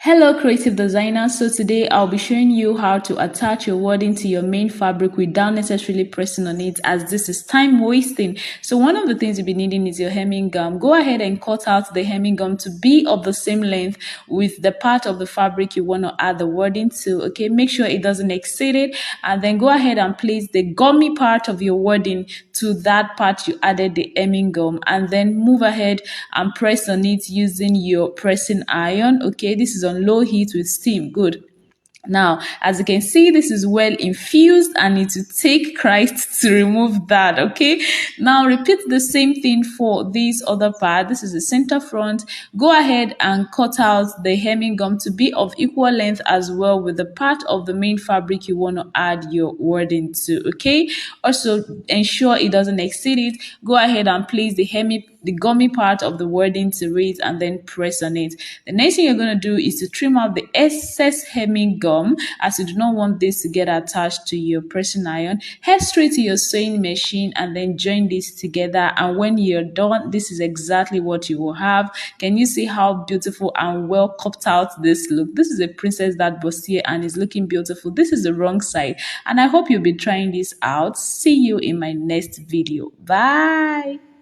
Hello creative designer, so today I'll be showing you how to attach your wadding to your main fabric without necessarily pressing on it, as this is time wasting. So one of the things you'll be needing is your hemming gum. Go ahead and cut out the hemming gum to be of the same length with the part of the fabric you want to add the wadding to. Okay, make sure it doesn't exceed it, and then go ahead and place the gummy part of your wadding to that part you added the hemming gum, and then move ahead and press on it using your pressing iron. Okay, this is on low heat with steam. Good. Now, as you can see, this is well infused and it will take Christ to remove that, okay? Now, repeat the same thing for this other part. This is the center front. Go ahead and cut out the hemming gum to be of equal length as well with the part of the main fabric you want to add your wording to, okay? Also, ensure it doesn't exceed it. Go ahead and place the gummy part of the wording to it and then press on it. The next thing you're going to do is to trim out the excess hemming gum, as you do not want this to get attached to your pressing iron. Head straight to your sewing machine and then join this together, and when you're done, this is exactly what you will have. Can you see how beautiful and well cut out this look? This is a princess that bustier and is looking beautiful. This is the wrong side, and I hope you'll be trying this out. See you in my next video. Bye.